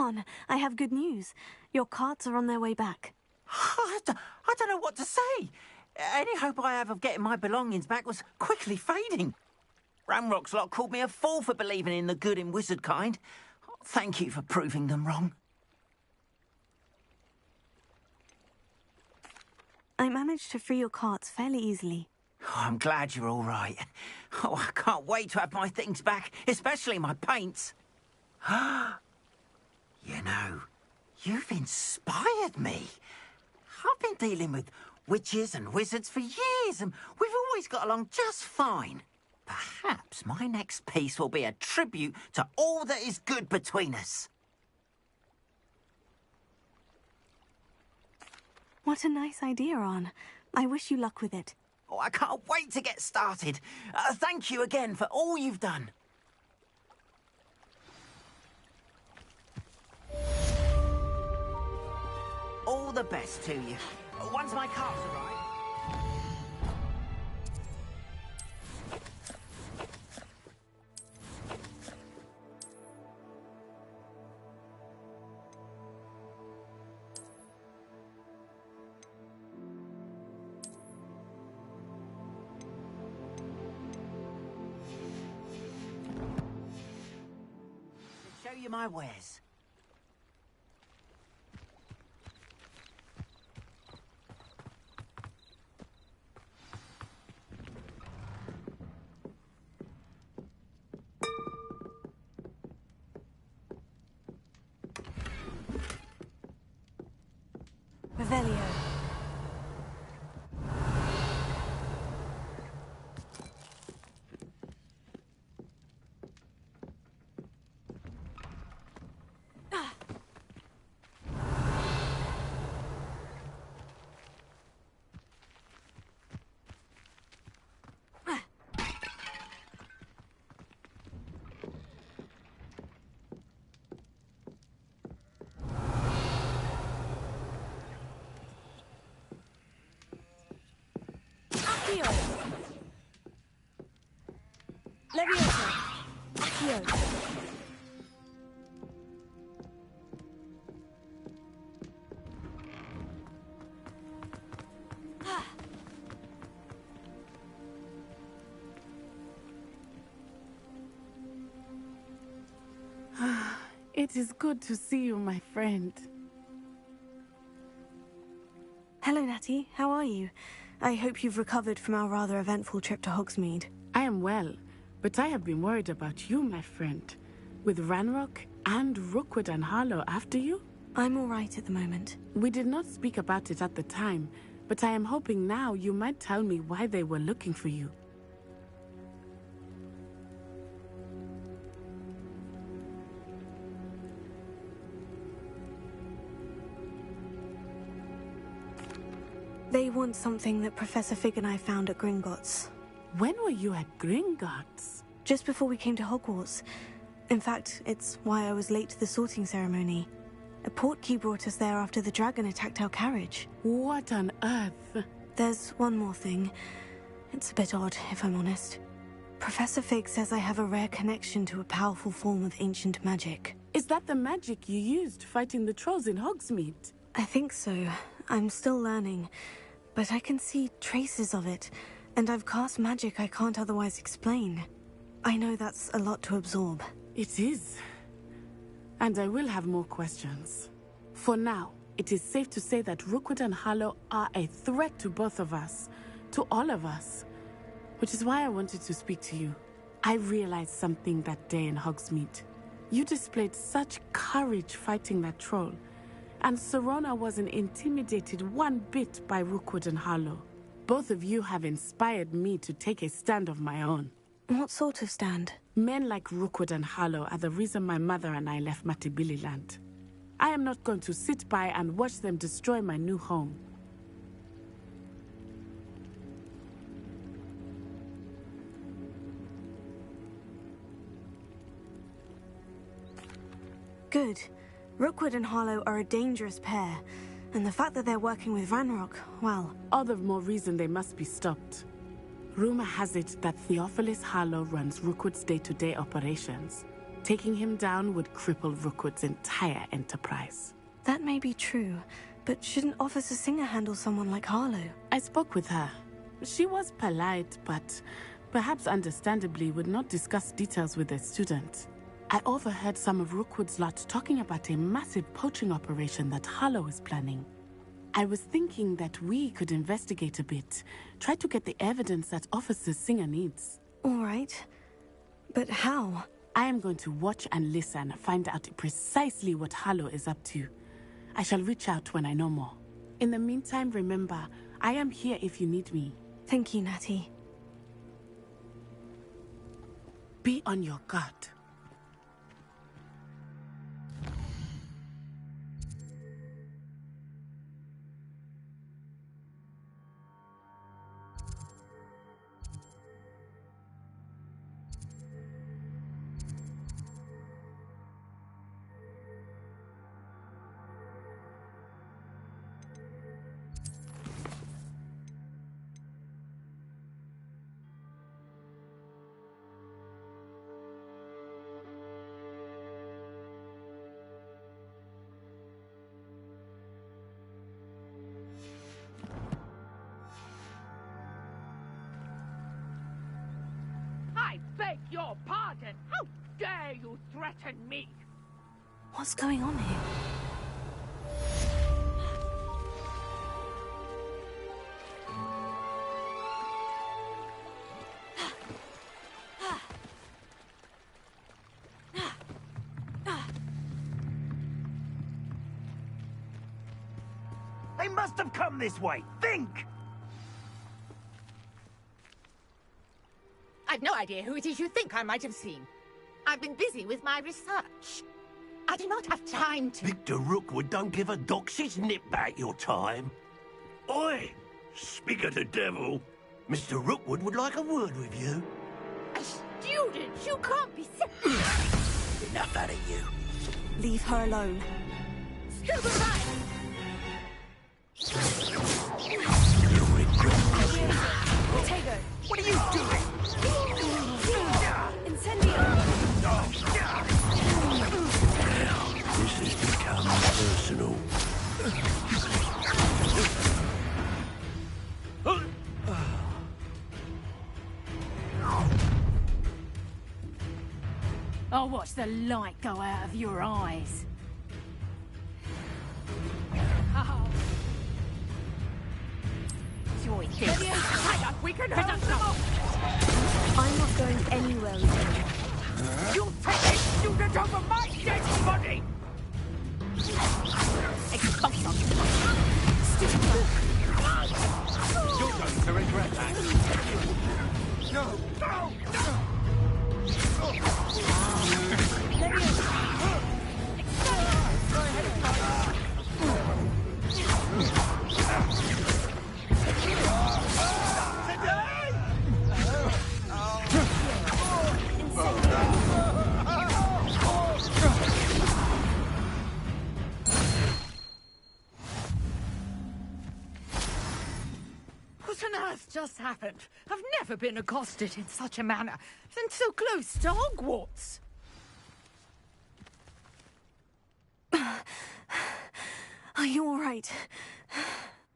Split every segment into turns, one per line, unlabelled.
Arn, I have good news. Your carts are on their way back.
I don't know what to say. Any hope I have of getting my belongings back was quickly fading. Ramrock's lot called me a fool for believing in the good in wizard kind. Thank you for proving them wrong.
I managed to free your carts fairly easily.
Oh, I'm glad you're all right. Oh, I can't wait to have my things back, especially my paints. You know, you've inspired me. I've been dealing with witches and wizards for years, and we've always got along just fine. Perhaps my next piece will be a tribute to all that is good between us.
What a nice idea, Arn. I wish you luck with it.
Oh, I can't wait to get started. Thank you again for all you've done. All the best to you. Once my carts arrive... Show you my wares.
Revelio. Leviosa. Accio.
It is good to see you, my friend.
Hello, Natty. How are you? I hope you've recovered from our rather eventful trip to Hogsmeade.
I am well, but I have been worried about you, my friend. With Ranrock and Rookwood and Harlow after you?
I'm all right at the moment.
We did not speak about it at the time, but I am hoping now you might tell me why they were looking for you.
They want something that Professor Fig and I found at Gringotts.
When were you at Gringotts?
Just before we came to Hogwarts. In fact, it's why I was late to the sorting ceremony. A portkey brought us there after the dragon attacked our carriage.
What on earth?
There's one more thing. It's a bit odd, if I'm honest. Professor Fig says I have a rare connection to a powerful form of ancient magic.
Is that the magic you used fighting the trolls in Hogsmeade?
I think so. I'm still learning, but I can see traces of it, and I've cast magic I can't otherwise explain. I know that's a lot to absorb.
It is. And I will have more questions. For now, it is safe to say that Rookwood and Harlow are a threat to both of us, to all of us, which is why I wanted to speak to you. I realized something that day in Hogsmeade. You displayed such courage fighting that troll, and Serona wasn't intimidated one bit by Rookwood and Harlow. Both of you have inspired me to take a stand of my own.
What sort of stand?
Men like Rookwood and Harlow are the reason my mother and I left Matibili land. I am not going to sit by and watch them destroy my new home.
Good. Rookwood and Harlow are a dangerous pair, and the fact that they're working with Ranrock, well...
All the more reason they must be stopped. Rumor has it that Theophilus Harlow runs Rookwood's day-to-day operations. Taking him down would cripple Rookwood's entire enterprise.
That may be true, but shouldn't Officer Singer handle someone like Harlow?
I spoke with her. She was polite, but perhaps understandably would not discuss details with a student. I overheard some of Rookwood's lot talking about a massive poaching operation that Harlow is planning. I was thinking that we could investigate a bit, try to get the evidence that Officer Singer needs.
All right. But how?
I am going to watch and listen, find out precisely what Harlow is up to. I shall reach out when I know more. In the meantime, remember, I am here if you need me.
Thank you, Natty.
Be on your guard.
I beg your pardon. How dare you threaten me?
What's going on here?
They must have come this way. Think!
I've no idea who it is you think I might have seen. I've been busy with my research. I do not have time to...
Victor Rookwood don't give a doxy's nip back your time. Oi! Speak of the devil. Mr. Rookwood would like a word with you.
A student? You can't be
Enough out of you.
Leave her alone.
Scuba dive!
You'll regret this.
Tego!
What are you doing?
Incendio!
Now, this has become personal.
I'll watch the light go out of your eyes. Joy this. We can hurt them.
I'm not going anywhere with you.
You'll take a student over my dead body! Expulsion!
You're going to regret that. No! No! No!
What on earth just happened? I've never been accosted in such a manner, and so close to Hogwarts.
Are you all right?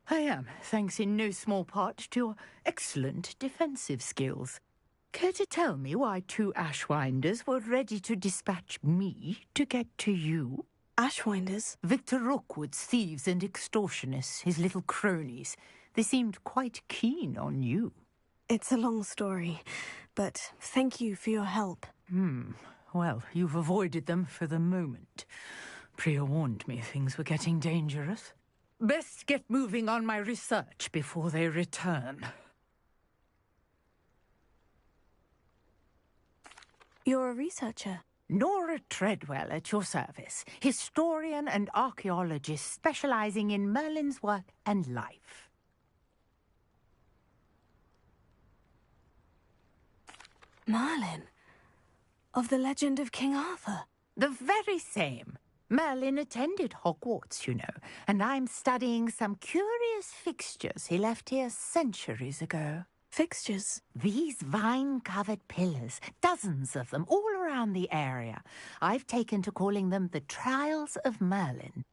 I am, thanks in no small part to your excellent defensive skills. Care to tell me why two Ashwinders were ready to dispatch me to get to you?
Ashwinders?
Victor Rookwood's thieves and extortionists, his little cronies. They seemed quite keen on you.
It's a long story, but thank you for your help.
Well, you've avoided them for the moment. Priya warned me things were getting dangerous. Best get moving on my research before they return.
You're a researcher?
Nora Treadwell at your service, historian and archaeologist specializing in Merlin's work and life.
Merlin? Of the legend of King Arthur?
The very same. Merlin attended Hogwarts, you know, and I'm studying some curious fixtures he left here centuries ago.
Fixtures?
These vine-covered pillars, dozens of them, all around the area. I've taken to calling them the Trials of Merlin.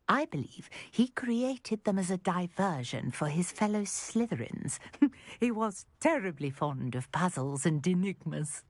I believe he created them as a diversion for his fellow Slytherins. He was terribly fond of puzzles and enigmas.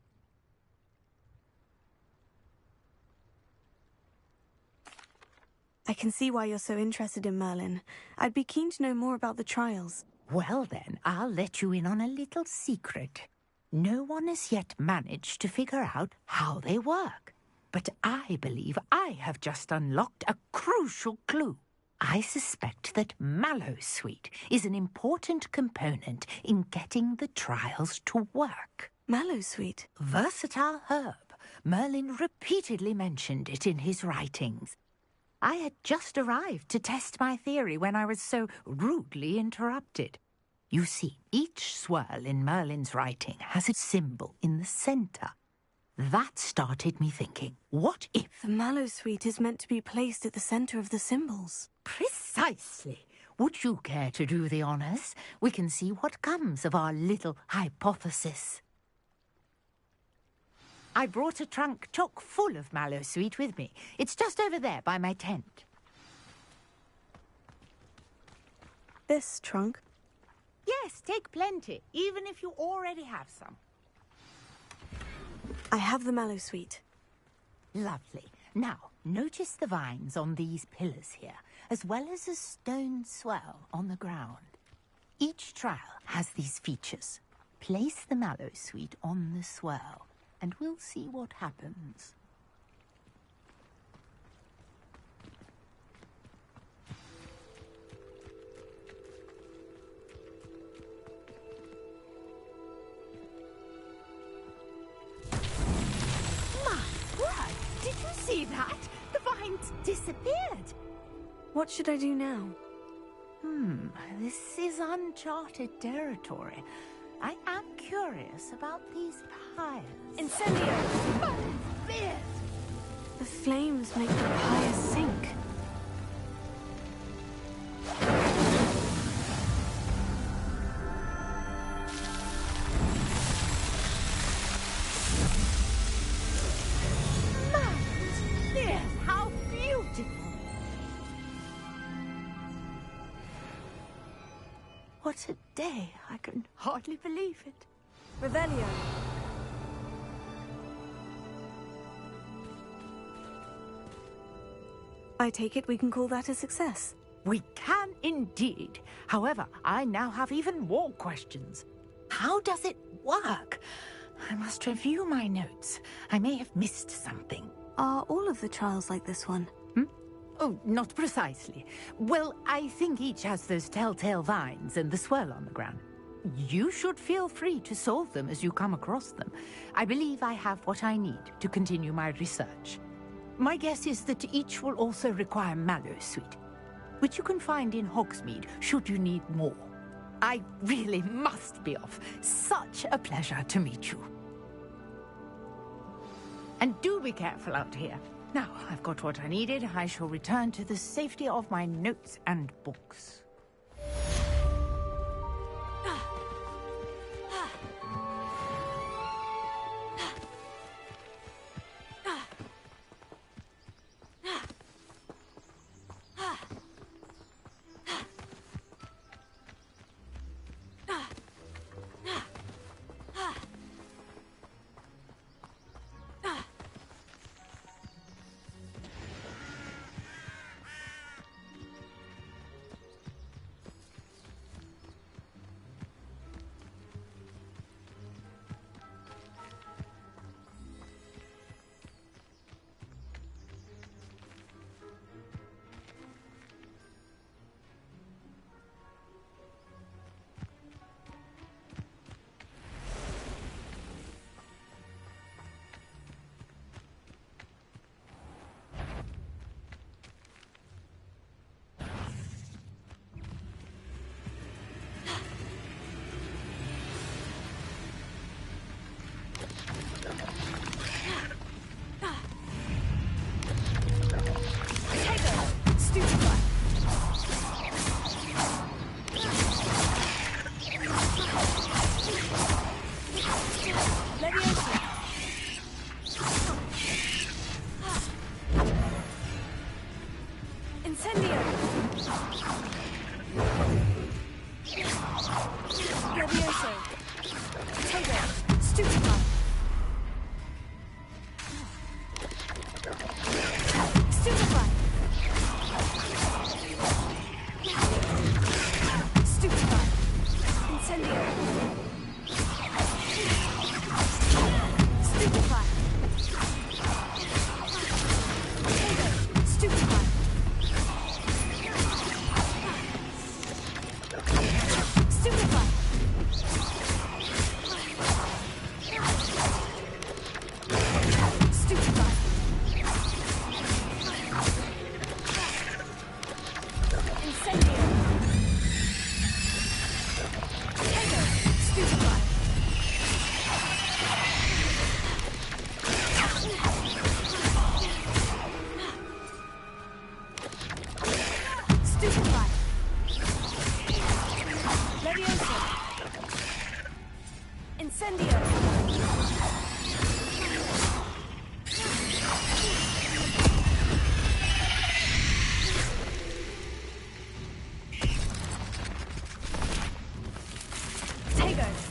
I can see why you're so interested in Merlin. I'd be keen to know more about the trials.
Well then, I'll let you in on a little secret. No one has yet managed to figure out how they work. But I believe I have just unlocked a crucial clue. I suspect that Mallowsweet is an important component in getting the trials to work.
Mallowsweet?
Versatile herb. Merlin repeatedly mentioned it in his writings. I had just arrived to test my theory when I was so rudely interrupted. You see, each swirl in Merlin's writing has a symbol in the centre. That started me thinking, what if...
The Mallowsweet is meant to be placed at the centre of the symbols.
Precisely. Would you care to do the honours? We can see what comes of our little hypothesis. I brought a trunk chock full of Mallowsweet with me. It's just over there by my tent.
This trunk?
Yes, take plenty, even if you already have some.
I have the Mallowsweet.
Lovely. Now, notice the vines on these pillars here, as well as a stone swell on the ground. Each trial has these features. Place the Mallowsweet on the swirl, and we'll see what happens. My word! Did you see that? The vines disappeared.
What should I do now?
This is uncharted territory. I am curious about these pyres.
Incendio!
Oh, beard!
The flames make the pyre sink.
Beard, how beautiful! What a day! I can hardly believe it.
Revelio. I take it we can call that a success.
We can indeed. However, I now have even more questions. How does it work? I must review my notes. I may have missed something.
Are all of the trials like this one?
Oh, not precisely. Well, I think each has those telltale vines and the swirl on the ground. You should feel free to solve them as you come across them. I believe I have what I need to continue my research. My guess is that each will also require Mallowsweet, which you can find in Hogsmeade should you need more. I really must be off. Such a pleasure to meet you. And do be careful out here. Now, I've got what I needed. I shall return to the safety of my notes and books.
Levioso. Potato. Stupefy. Stupefy. Stupefy. Incendio. Stupefy. Potato. Stupefy. Stupefy. Stupefy. Incendio. Potato. Stupefy. Stupefy. Levioso. Incendio. Potato.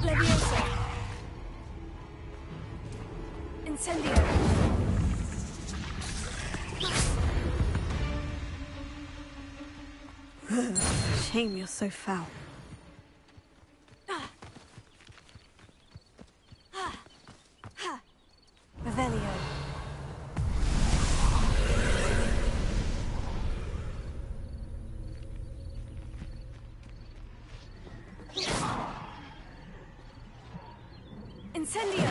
Levioso. Incendio. Shame you're so foul. Revelio. Incendio.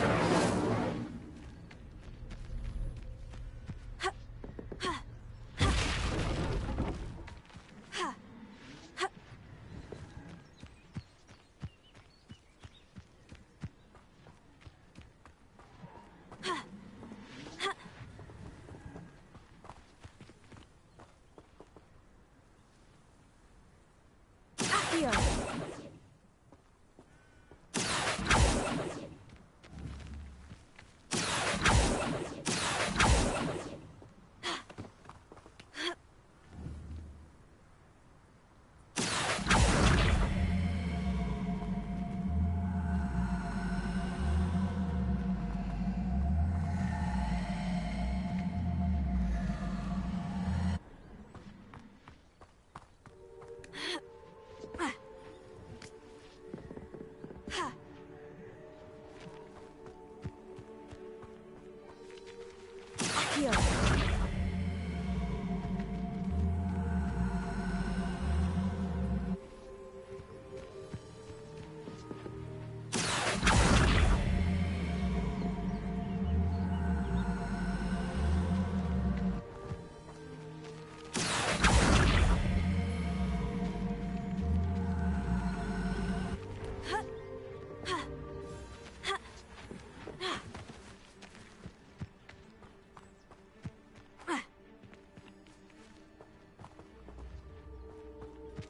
Accio. Accio.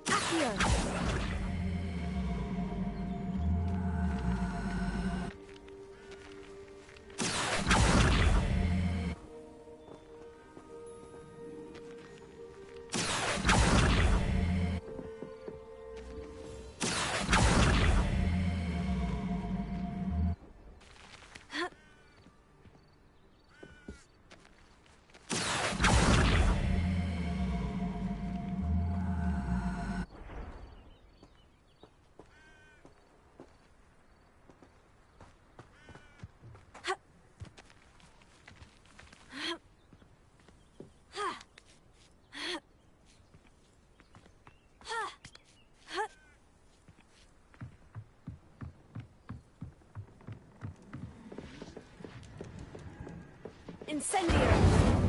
Accio. Incendio.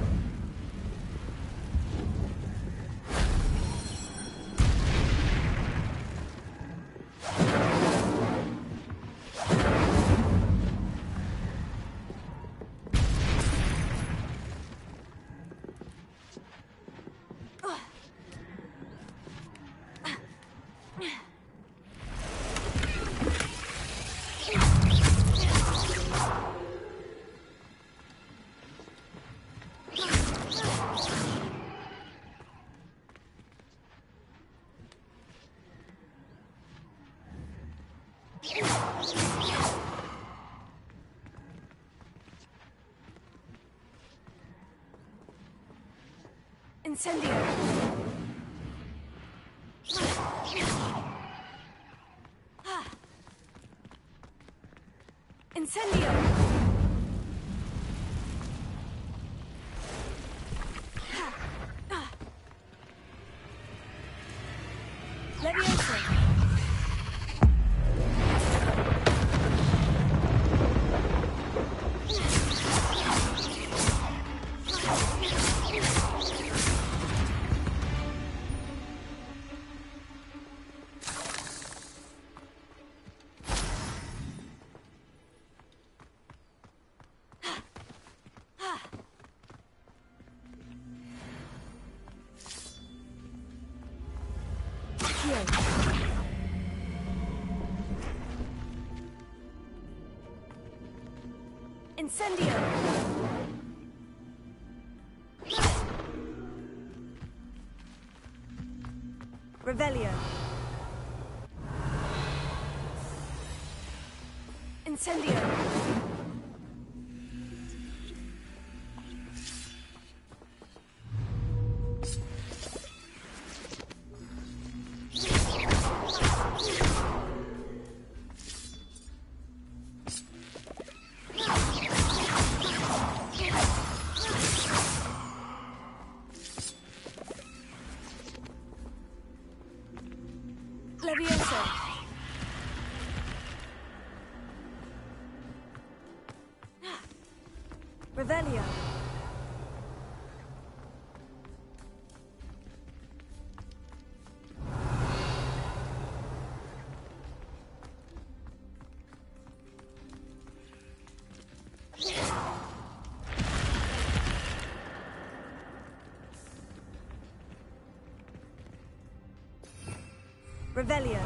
Incendio! Incendio! Leviosa! Incendio! Revelio! Incendio! Leviosa! Revelio! Revelio!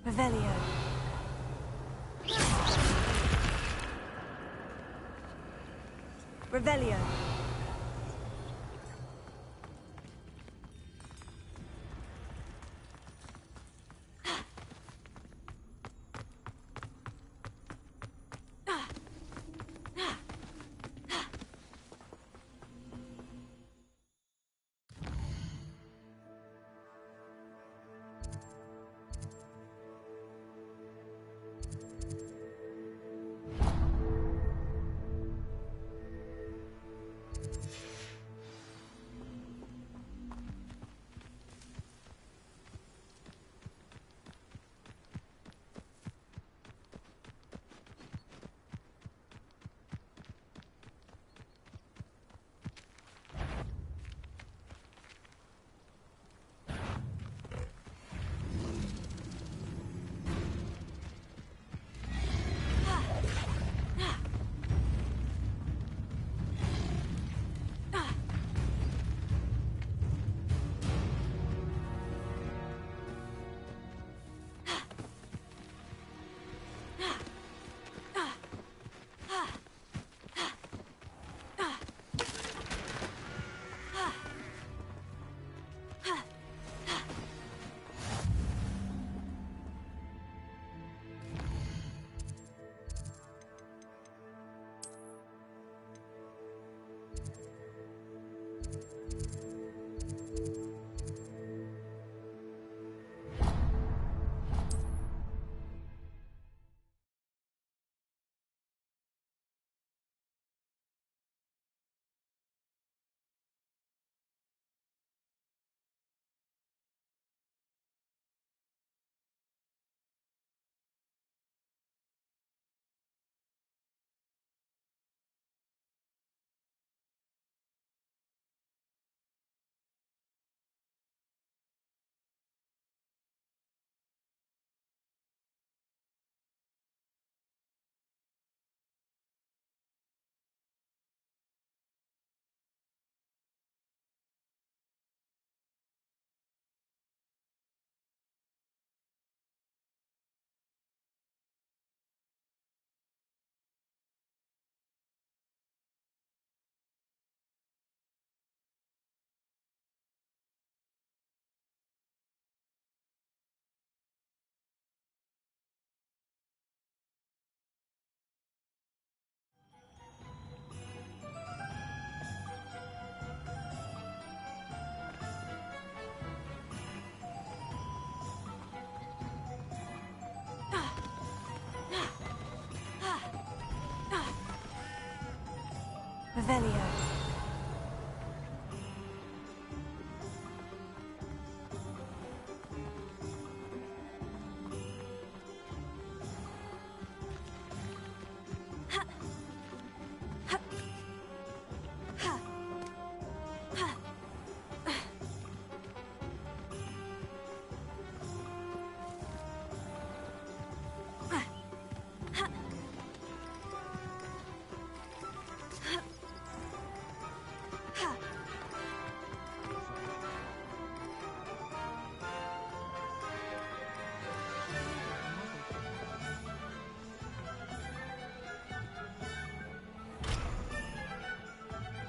Revelio! Revelio! Revelio.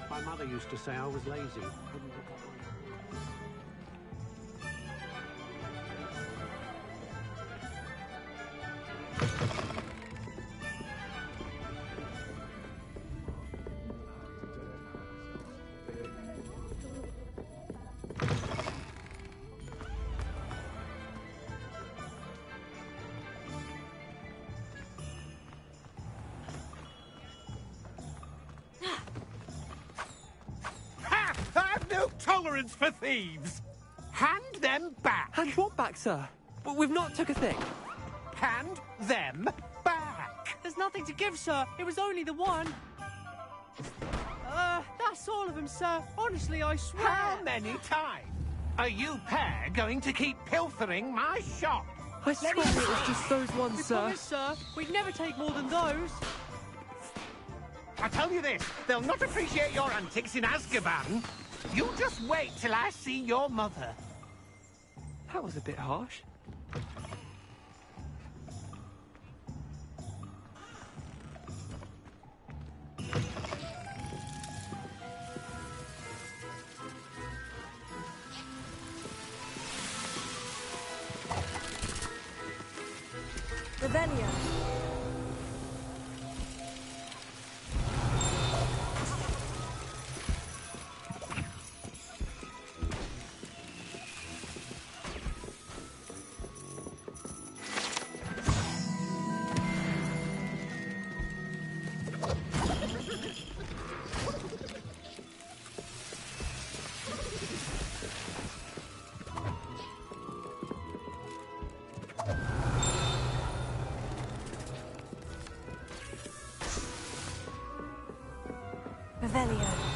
My mother used to say I was lazy.
Tolerance for thieves! Hand them back!
Hand what back, sir? We've not took a thing.
Hand them back!
There's nothing to give, sir. It was only the one. That's all of them, sir. Honestly, I swear.
How many times are you pair going to keep pilfering my shop?
I swear it was just those ones,
We
sir.
promise, sir. We'd never take more than those.
I tell you this, they'll not appreciate your antics in Azkaban. You just wait till I see your mother.
That was a bit harsh.
Revelio. Revelio.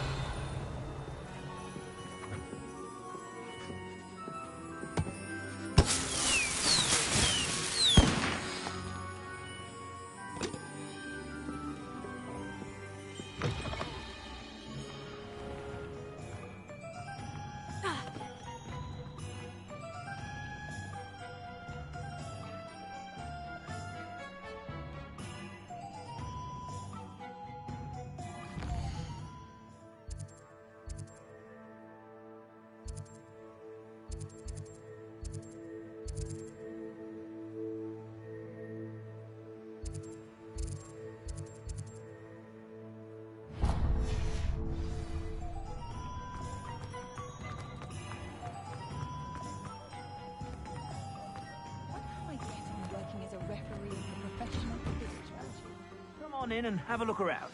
Come on in and have a look around.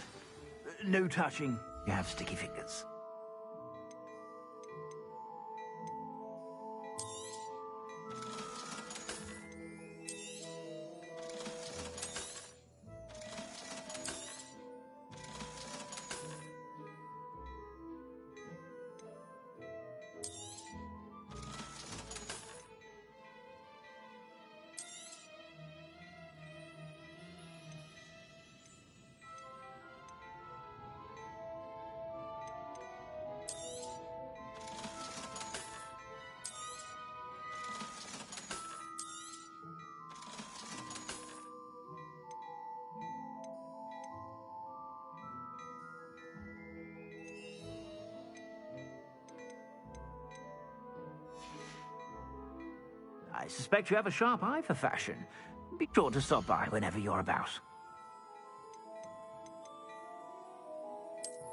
No touching. You have sticky fingers. I suspect you have a sharp eye for fashion. Be sure to stop by whenever you're about.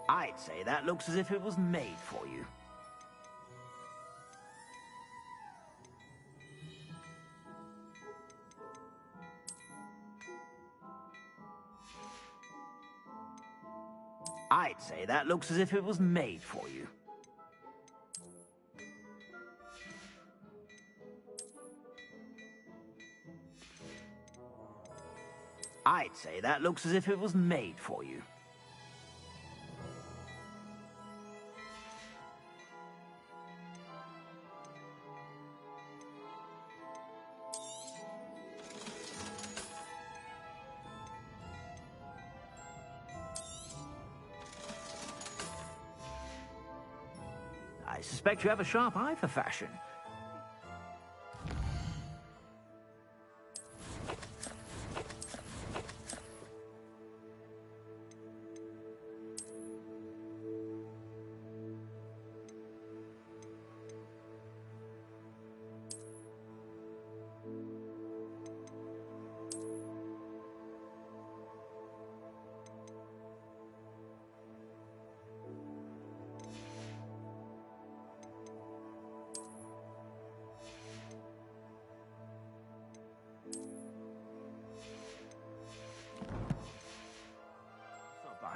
I'd say that looks as if it was made for you. I'd say that looks as if it was made for you. I'd say that looks as if it was made for you. I suspect you have a sharp eye for fashion.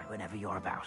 Whenever you're about.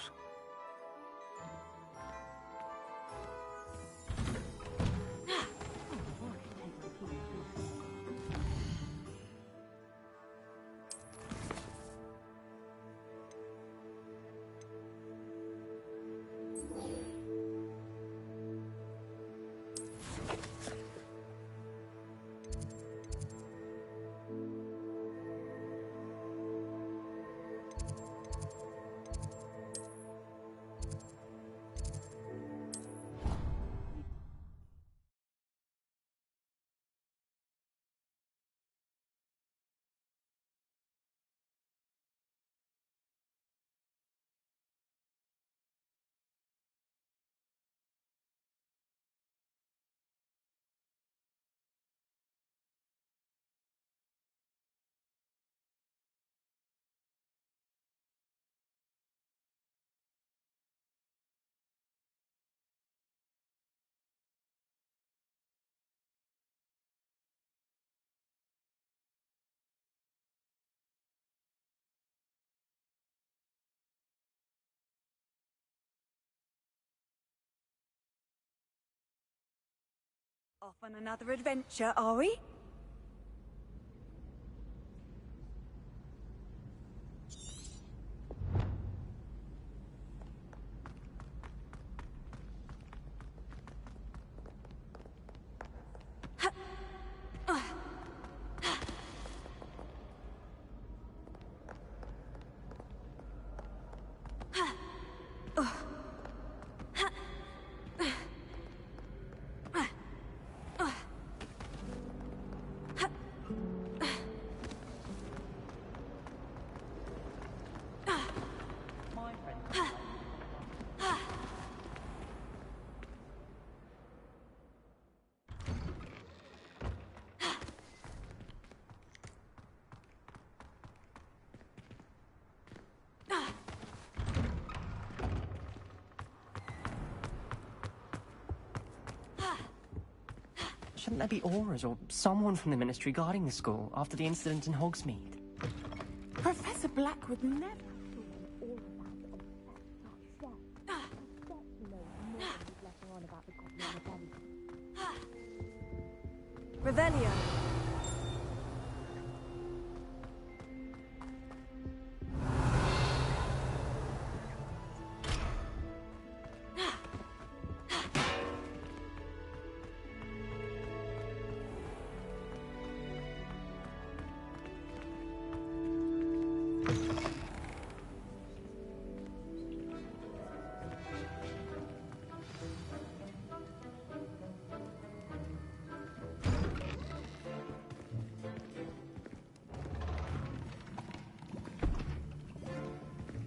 Off on another adventure, are we?
Shouldn't there be Auras or someone from the Ministry guarding the school after the incident in Hogsmeade?
Professor Black would never.
Revelio.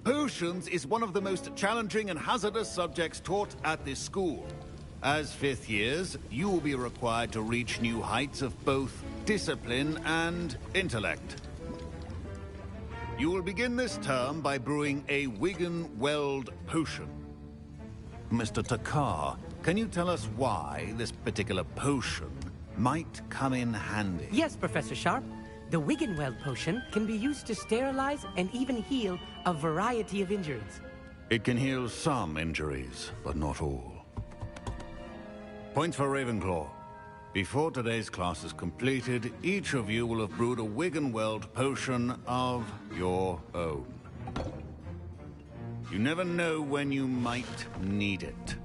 Potions is one of the most challenging and hazardous subjects taught at this school. As fifth years, you will be required to reach new heights of both discipline and intellect. You will begin this term by brewing a Wigan-Weld potion. Mr. Takar, can you tell us why this particular potion might come in handy?
Yes, Professor Sharp. The Wiggenweld potion can be used to sterilize and even heal a variety of injuries.
It can heal some injuries, but not all. Points for Ravenclaw. Before today's class is completed, each of you will have brewed a Wiggenweld potion of your own. You never know when you might need it.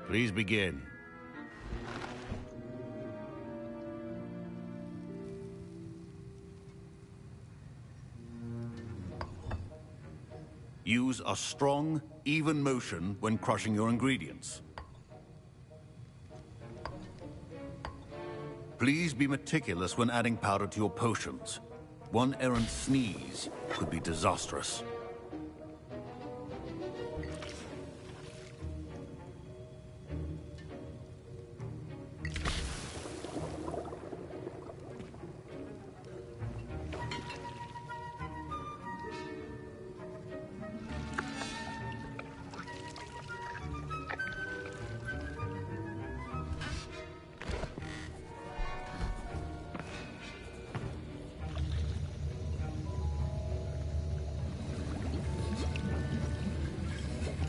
Please begin. Use a strong, even motion when crushing your ingredients. Please be meticulous when adding powder to your potions. One errant sneeze could be disastrous.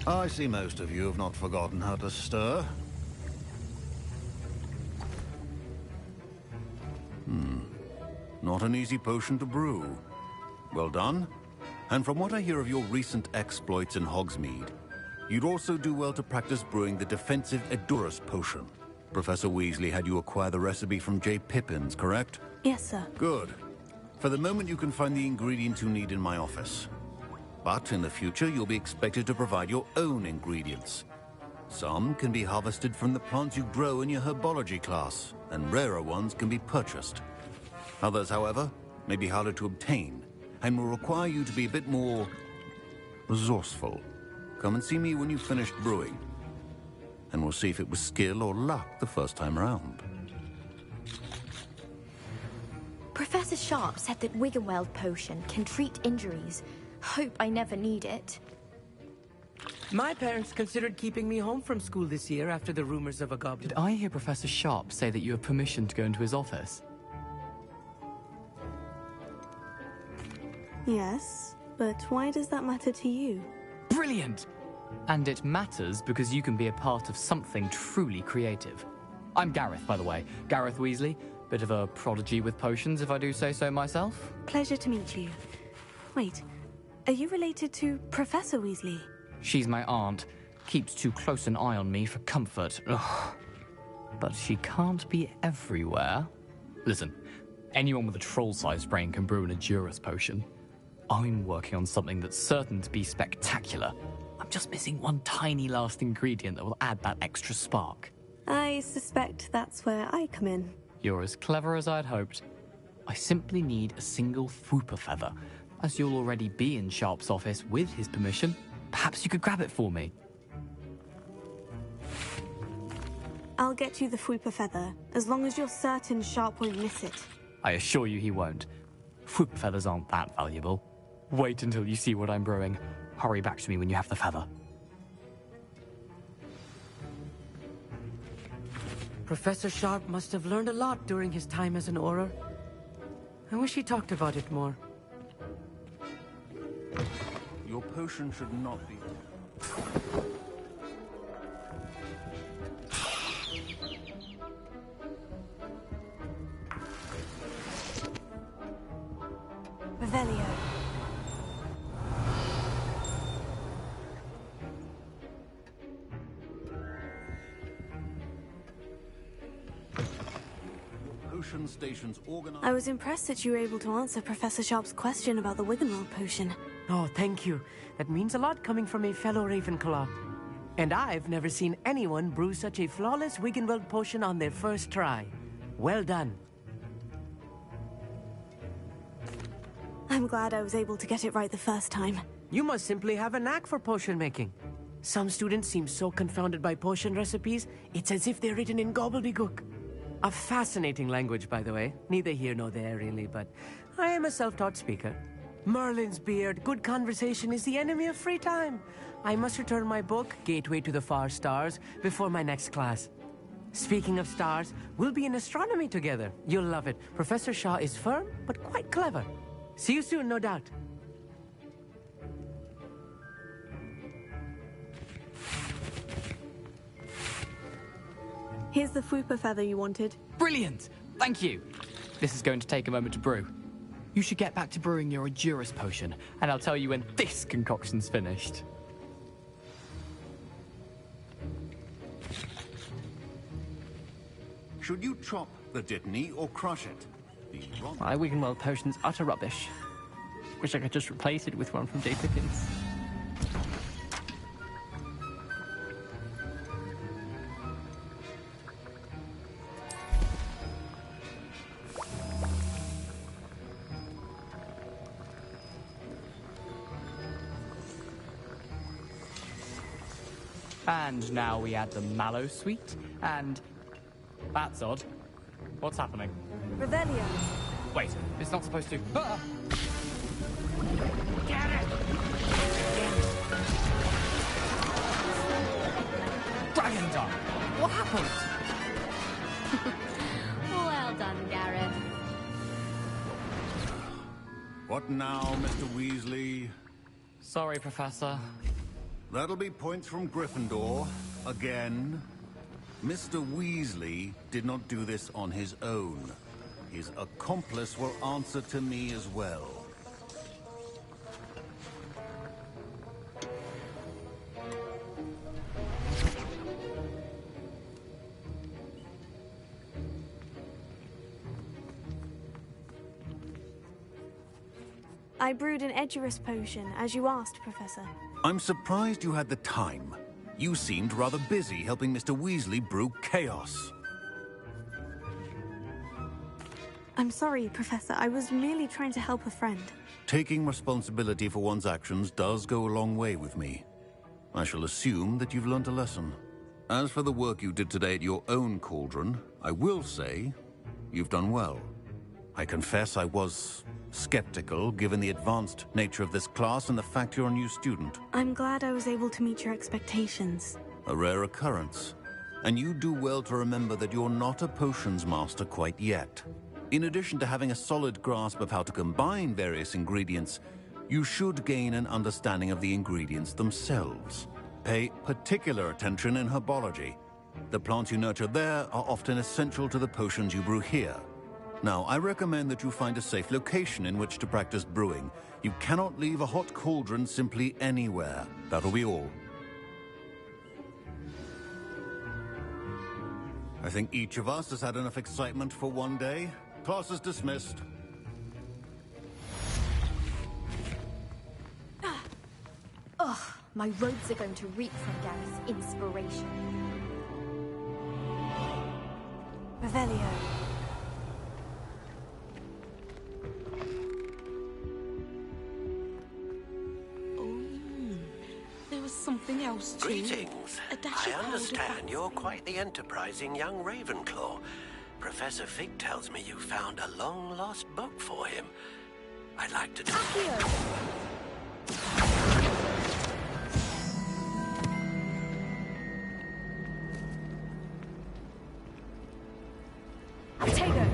I see most of you have not forgotten how to stir. Not an easy potion to brew. Well done. And from what I hear of your recent exploits in Hogsmeade, you'd also do well to practice brewing the defensive Edurus potion. Professor Weasley had you acquire the recipe from J. Pippins, correct?
Yes, sir.
Good. For the moment, you can find the ingredients you need in my office. But in the future, you'll be expected to provide your own ingredients. Some can be harvested from the plants you grow in your herbology class, and rarer ones can be purchased. Others, however, may be harder to obtain, and will require you to be a bit more resourceful. Come and see me when you've finished brewing, and we'll see if it was skill or luck the first time around.
Professor Sharp said that Wiggenweld potion can treat injuries. Hope I never need it.
My parents considered keeping me home from school this year after the rumors of a goblin.
Did I hear Professor Sharp say that you have permission to go into his office?
Yes, but why does that matter to you?
Brilliant! And it matters because you can be a part of something truly creative. I'm Gareth, by the way. Gareth Weasley. Bit of a prodigy with potions, if I do say so myself.
Pleasure to meet you. Wait, are you related to Professor Weasley?
She's my aunt. Keeps too close an eye on me for comfort. Ugh. But she can't be everywhere. Listen, anyone with a troll-sized brain can brew an Edurus potion. I'm working on something that's certain to be spectacular. I'm just missing one tiny last ingredient that will add that extra spark.
I suspect that's where I come in.
You're as clever as I'd hoped. I simply need a single Fwooper feather. As you'll already be in Sharp's office with his permission, perhaps you could grab it for me.
I'll get you the Fwooper feather, as long as you're certain Sharp won't miss it.
I assure you he won't. Fwooper feathers aren't that valuable. Wait until you see what I'm brewing. Hurry back to me when you have the feather.
Professor Sharp must have learned a lot during his time as an Auror. I wish he talked about it more.
Your potion should not be...
Revelio.
Potion stations organized...
I was impressed that you were able to answer Professor Sharp's question about the Wiggenweld potion.
Oh, thank you. That means a lot coming from a fellow Ravenclaw. And I've never seen anyone brew such a flawless Wiggenweld potion on their first try. Well done.
I'm glad I was able to get it right the first time.
You must simply have a knack for potion making. Some students seem so confounded by potion recipes, it's as if they're written in gobbledygook. A fascinating language, by the way. Neither here nor there, really, but I am a self-taught speaker. Merlin's beard, good conversation is the enemy of free time. I must return my book, Gateway to the Far Stars, before my next class. Speaking of stars, we'll be in astronomy together. You'll love it. Professor Shaw is firm, but quite clever. See you soon, no doubt.
Here's the fupa feather you wanted.
Brilliant! Thank you. This is going to take a moment to brew. You should get back to brewing your Edurus potion, and I'll tell you when this concoction's finished.
Should you chop the Dittany or crush it?
My Wiggenweld potion's utter rubbish. Wish I could just replace it with one from J. Pickens.
And now we add the mallow sweet, and... That's odd. What's happening?
Revelio.
Wait, it's not supposed to... Ah! Dragon Dog! What happened?
Well done, Gareth.
What now, Mr. Weasley?
Sorry, Professor.
That'll be points from Gryffindor. Again. Mr. Weasley did not do this on his own. His accomplice will answer to me as well.
I brewed an Edurus potion, as you asked, Professor.
I'm surprised you had the time. You seemed rather busy helping Mr. Weasley brew chaos.
I'm sorry, Professor. I was merely trying to help a friend.
Taking responsibility for one's actions does go a long way with me. I shall assume that you've learnt a lesson. As for the work you did today at your own cauldron, I will say you've done well. I confess I was skeptical, given the advanced nature of this class and the fact you're a new student.
I'm glad I was able to meet your expectations.
A rare occurrence. And you do well to remember that you're not a potions master quite yet. In addition to having a solid grasp of how to combine various ingredients, you should gain an understanding of the ingredients themselves. Pay particular attention in herbology. The plants you nurture there are often essential to the potions you brew here. Now, I recommend that you find a safe location in which to practice brewing. You cannot leave a hot cauldron simply anywhere. That'll be all. I think each of us has had enough excitement for one day. Class is dismissed.
Ugh, my robes are going to reek from Gareth's inspiration.
Revelio.
Something else too.
Greetings.
A dash
I
of
understand
powder
you're quite the enterprising young Ravenclaw. Professor Fig tells me you found a long-lost book for him. I'd like to...
Potato.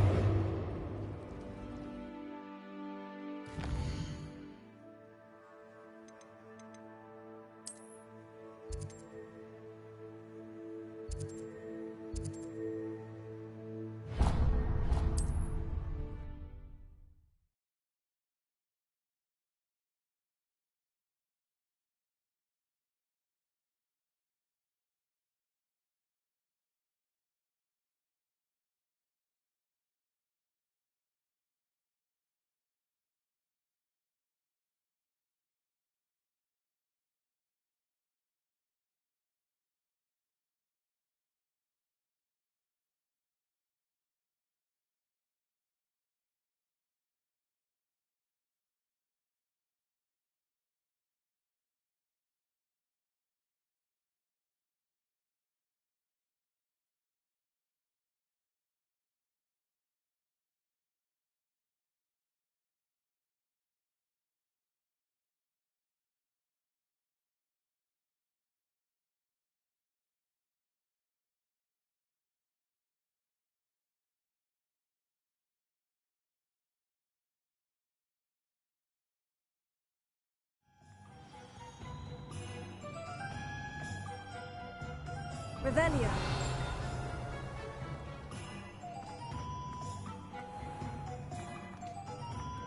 Revelio.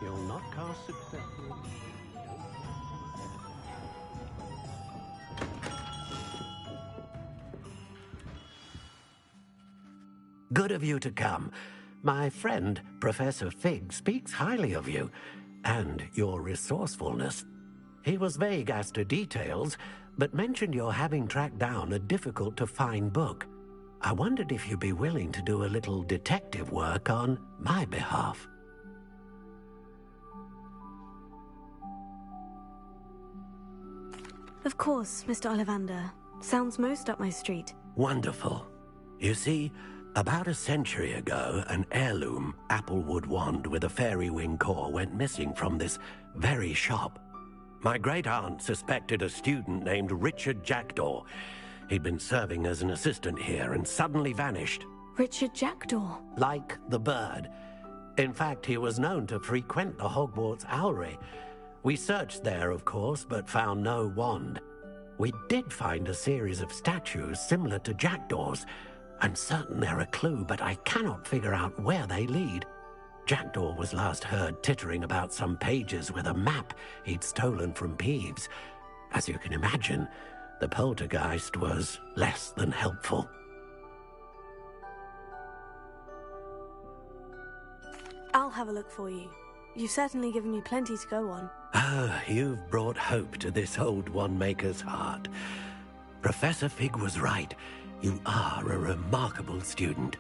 You'll not cast successfully.
Good of you to come. My friend, Professor Fig, speaks highly of you and your resourcefulness. He was vague as to details, but mentioned your having tracked down a difficult-to-find book. I wondered if you'd be willing to do a little detective work on my behalf.
Of course, Mr. Ollivander. Sounds most up my street.
Wonderful. You see, about a century ago, an heirloom applewood wand with a fairy wing core went missing from this very shop. My great-aunt suspected a student named Richard Jackdaw. He'd been serving as an assistant here and suddenly vanished.
Richard Jackdaw?
Like the bird. In fact, he was known to frequent the Hogwarts Owlery. We searched there, of course, but found no wand. We did find a series of statues similar to Jackdaw's. I'm certain they're a clue, but I cannot figure out where they lead. Jackdaw was last heard tittering about some pages with a map he'd stolen from Peeves. As you can imagine, the poltergeist was less than helpful.
I'll have a look for you. You've certainly given me plenty to go on.
Ah, you've brought hope to this old one-maker's heart. Professor Fig was right. You are a remarkable student.